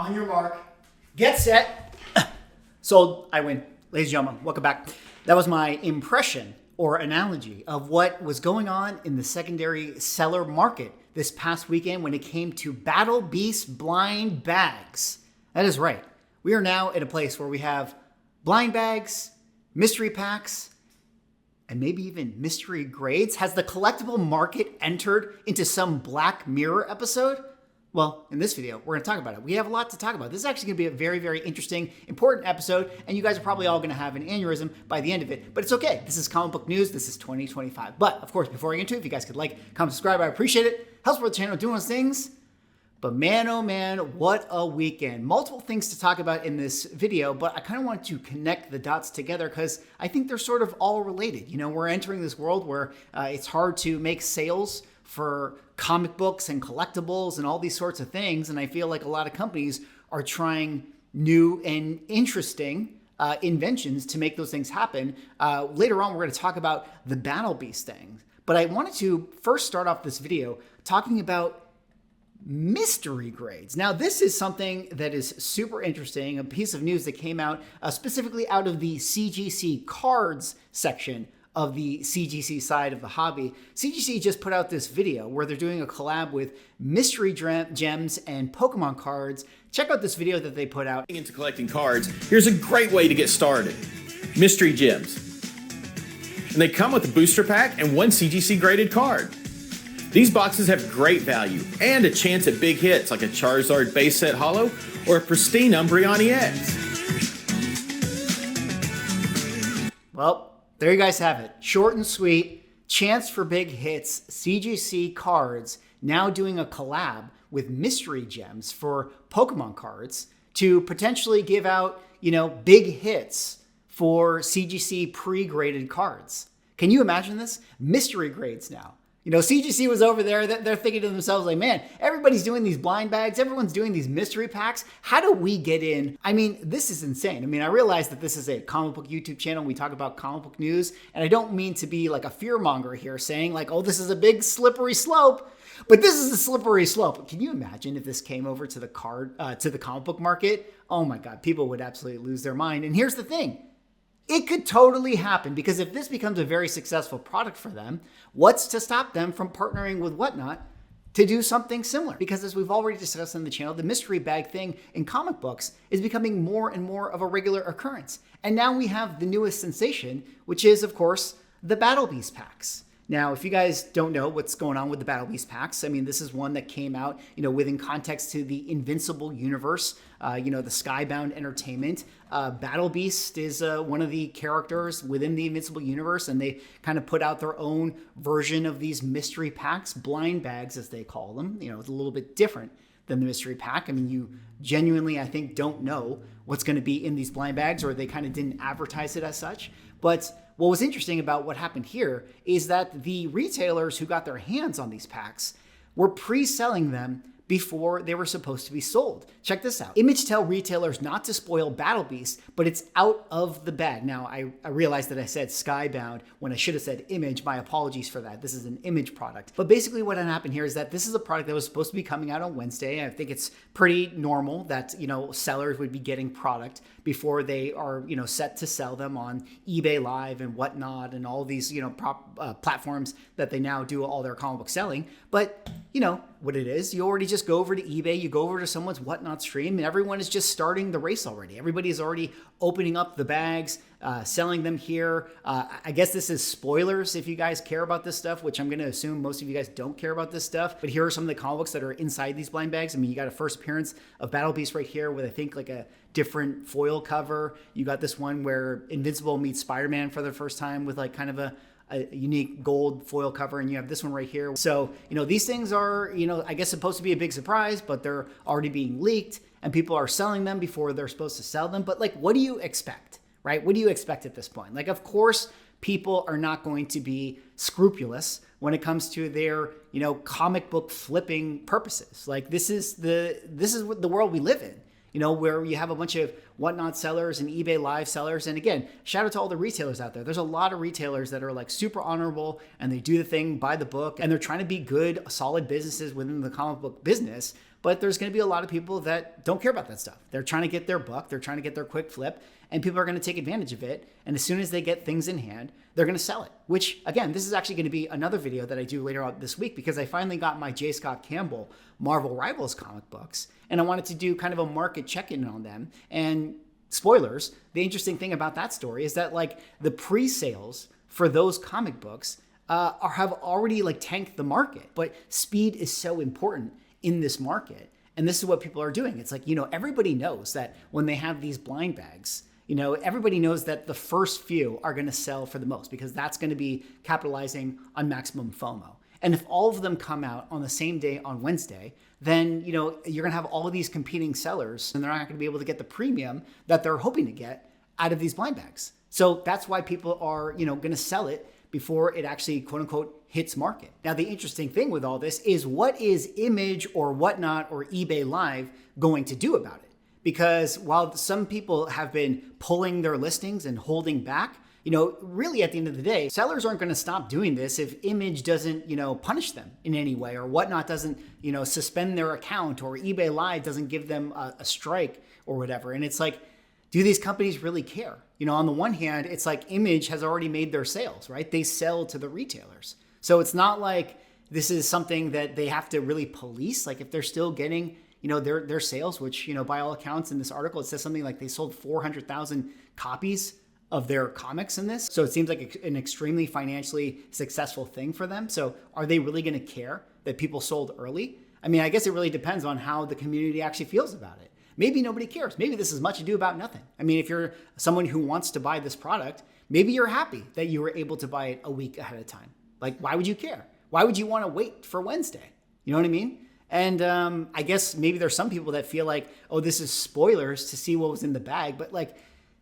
On your mark, get set. Sold, I win. Ladies and gentlemen, welcome back. That was my impression or analogy of what was going on in the secondary seller market this past weekend when it came to Battle Beast blind bags. That is right. We are now at a place where we have blind bags, mystery packs, and maybe even mystery grades. Has the collectible market entered into some Black Mirror episode? Well, in this video, we're going to talk about it. We have a lot to talk about. This is actually going to be a very, very interesting, important episode, and you guys are probably all going to have an aneurysm by the end of it, but it's okay. This is comic book news. This is 2025. But, of course, before I get into it, if you guys could like, comment, subscribe, I appreciate it. Helps support the channel doing those things. But man, oh man, what a weekend. Multiple things to talk about in this video, but I kind of want to connect the dots together because I think they're sort of all related. You know, we're entering this world where it's hard to make sales for comic books and collectibles and all these sorts of things. And I feel like a lot of companies are trying new and interesting inventions to make those things happen. Later on, we're going to talk about the Battle Beast thing. But I wanted to first start off this video talking about mystery grades. Now, this is something that is super interesting, a piece of news that came out specifically out of the CGC Cards section of the CGC side of the hobby. CGC just put out this video where they're doing a collab with mystery gems and Pokemon cards. Check out this video that they put out. Into collecting cards, here's a great way to get started. Mystery gems. And they come with a booster pack and one CGC graded card. These boxes have great value and a chance at big hits like a Charizard base set holo or a pristine Umbreon EX. Well, there you guys have it. Short and sweet, chance for big hits, CGC Cards now doing a collab with mystery gems for Pokemon cards to potentially give out, you know, big hits for CGC pre-graded cards. Can you imagine this? Mystery grades now. You know, CGC was over there, they're thinking to themselves like, man, everybody's doing these blind bags, everyone's doing these mystery packs. How do we get in? I mean, this is insane. I mean, I realize that this is a comic book YouTube channel. We talk about comic book news, and I don't mean to be like a fearmonger here saying like, oh, this is a big slippery slope, but this is a slippery slope. Can you imagine if this came over to the comic book market? Oh my God, people would absolutely lose their mind. And here's the thing. It could totally happen because if this becomes a very successful product for them, what's to stop them from partnering with Whatnot to do something similar? Because as we've already discussed on the channel, the mystery bag thing in comic books is becoming more and more of a regular occurrence. And now we have the newest sensation, which is, of course, the Battle Beast packs. Now, if you guys don't know what's going on with the Battle Beast packs, I mean, this is one that came out, you know, within context to the Invincible universe, you know, the Skybound Entertainment. Battle Beast is one of the characters within the Invincible universe, and they kind of put out their own version of these mystery packs, blind bags as they call them. You know, it's a little bit different than the mystery pack. I mean, you genuinely, I think, don't know what's going to be in these blind bags, or they kind of didn't advertise it as such. But what was interesting about what happened here is that the retailers who got their hands on these packs were pre-selling them before they were supposed to be sold. Check this out. Image tell retailers not to spoil Battle Beast, but it's out of the bag. Now, I realized that I said Skybound when I should have said Image. My apologies for that. This is an Image product. But basically what happened here is that this is a product that was supposed to be coming out on Wednesday. I think it's pretty normal that, you know, sellers would be getting product before they are, you know, set to sell them on eBay Live and Whatnot and all these, you know, platforms that they now do all their comic book selling. But, you know, what it is, you already just go over to eBay, you go over to someone's Whatnot stream, and everyone is just starting the race already. Everybody is already opening up the bags, selling them here. I guess this is spoilers if you guys care about this stuff, which I'm going to assume most of you guys don't care about this stuff. But here are some of the comic books that are inside these blind bags. I mean, you got a first appearance of Battle Beast right here with, I think, like a different foil cover. You got this one where Invincible meets Spider-Man for the first time with like kind of a unique gold foil cover, and you have this one right here. So, you know, these things are, you know, I guess supposed to be a big surprise, but they're already being leaked and people are selling them before they're supposed to sell them. But like, what do you expect, right? What do you expect at this point? Like, of course, people are not going to be scrupulous when it comes to their, you know, comic book flipping purposes. Like, this is what the world we live in. You know, where you have a bunch of Whatnot sellers and eBay Live sellers. And again, shout out to all the retailers out there. There's a lot of retailers that are like super honorable and they do the thing by the book and they're trying to be good, solid businesses within the comic book business. But there's going to be a lot of people that don't care about that stuff. They're trying to get their buck. They're trying to get their quick flip. And people are going to take advantage of it. And as soon as they get things in hand, they're going to sell it. Which, again, this is actually going to be another video that I do later on this week, because I finally got my J. Scott Campbell Marvel Rivals comic books. And I wanted to do kind of a market check-in on them. And spoilers, the interesting thing about that story is that like the pre-sales for those comic books have already like tanked the market. But speed is so important in this market. And this is what people are doing. It's like, everybody knows that when they have these blind bags, everybody knows that the first few are going to sell for the most, because that's going to be capitalizing on maximum FOMO. And if all of them come out on the same day on Wednesday, then, you're going to have all of these competing sellers, and they're not going to be able to get the premium that they're hoping to get out of these blind bags. So that's why people are, going to sell it before it actually, quote unquote, hits market. Now, the interesting thing with all this is, what is Image or Whatnot or eBay Live going to do about it? Because while some people have been pulling their listings and holding back, really at the end of the day, sellers aren't going to stop doing this if Image doesn't, punish them in any way, or Whatnot doesn't, suspend their account, or eBay Live doesn't give them a strike or whatever. And it's like, do these companies really care? On the one hand, it's like Image has already made their sales, right? They sell to the retailers. So it's not like this is something that they have to really police. Like if they're still getting their sales, which, by all accounts in this article, it says something like they sold 400,000 copies of their comics in this. So it seems like an extremely financially successful thing for them. So are they really going to care that people sold early? I mean, I guess it really depends on how the community actually feels about it. Maybe nobody cares. Maybe this is much ado about nothing. I mean, if you're someone who wants to buy this product, maybe you're happy that you were able to buy it a week ahead of time. Like, why would you care? Why would you want to wait for Wednesday? You know what I mean? And I guess maybe there's some people that feel like, oh, this is spoilers to see what was in the bag. But like,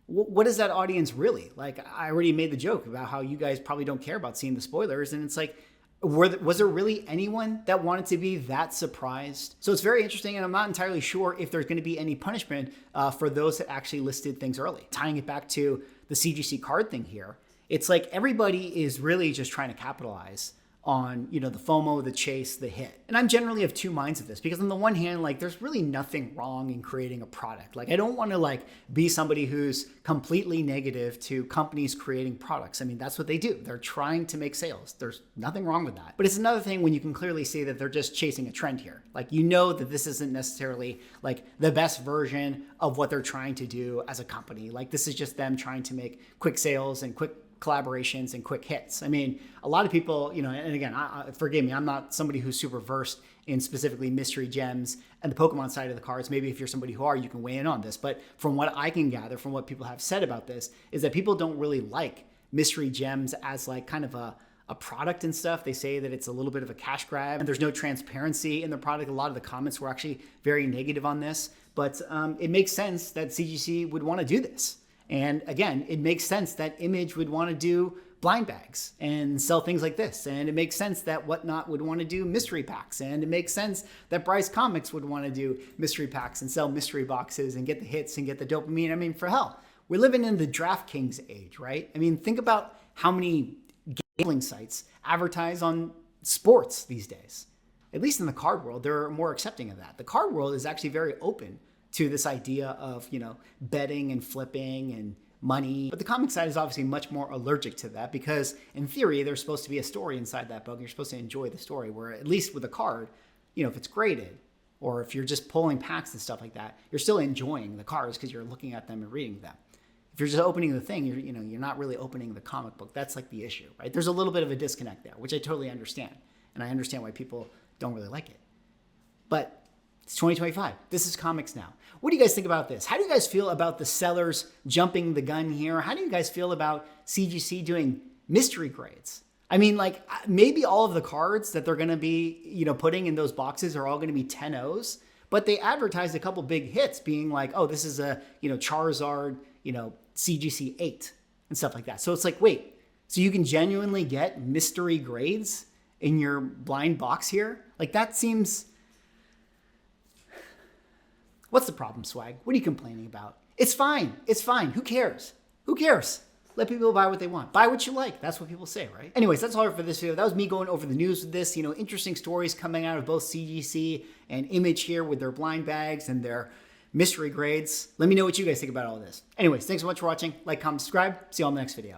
what is that audience really? Like, I already made the joke about how you guys probably don't care about seeing the spoilers. And it's like, was there really anyone that wanted to be that surprised? So it's very interesting. And I'm not entirely sure if there's going to be any punishment for those that actually listed things early. Tying it back to the CGC card thing here, it's like everybody is really just trying to capitalize on, the FOMO, the chase, the hit. And I'm generally of two minds of this, because on the one hand, like there's really nothing wrong in creating a product. Like I don't want to like be somebody who's completely negative to companies creating products. I mean, that's what they do. They're trying to make sales. There's nothing wrong with that. But it's another thing when you can clearly see that they're just chasing a trend here. Like, that this isn't necessarily like the best version of what they're trying to do as a company. Like this is just them trying to make quick sales and quick collaborations and quick hits. I mean, a lot of people, and again, forgive me, I'm not somebody who's super versed in specifically mystery gems and the Pokemon side of the cards. Maybe if you're somebody who are, you can weigh in on this. But from what I can gather, from what people have said about this, is that people don't really like mystery gems as like kind of a product and stuff. They say that it's a little bit of a cash grab and there's no transparency in the product. A lot of the comments were actually very negative on this, but it makes sense that CGC would want to do this. And again, it makes sense that Image would want to do blind bags and sell things like this. And it makes sense that Whatnot would want to do mystery packs. And it makes sense that Bryce Comics would want to do mystery packs and sell mystery boxes and get the hits and get the dopamine. I mean, for hell, we're living in the DraftKings age, right? I mean, think about how many gambling sites advertise on sports these days. At least in the card world, they're more accepting of that. The card world is actually very open to this idea of, betting and flipping and money. But the comic side is obviously much more allergic to that, because in theory, there's supposed to be a story inside that book. And you're supposed to enjoy the story, where at least with a card, if it's graded or if you're just pulling packs and stuff like that, you're still enjoying the cards because you're looking at them and reading them. If you're just opening the thing, you're not really opening the comic book. That's like the issue, right? There's a little bit of a disconnect there, which I totally understand. And I understand why people don't really like it. But it's 2025. This is comics now. What do you guys think about this? How do you guys feel about the sellers jumping the gun here? How do you guys feel about CGC doing mystery grades? I mean, like maybe all of the cards that they're going to be, putting in those boxes are all going to be 10-0s, but they advertised a couple big hits being like, oh, this is a, Charizard, CGC 8 and stuff like that. So it's like, wait, so you can genuinely get mystery grades in your blind box here? Like that seems... What's the problem, Swag? What are you complaining about? It's fine. It's fine. Who cares? Who cares? let people buy what they want. Buy what you like. That's what people say, right? Anyways, that's all for this video. That was me going over the news with this. Interesting stories coming out of both CGC and Image here with their blind bags and their mystery grades. Let me know what you guys think about all this. Anyways, thanks so much for watching. Like, comment, subscribe. See you all in the next video.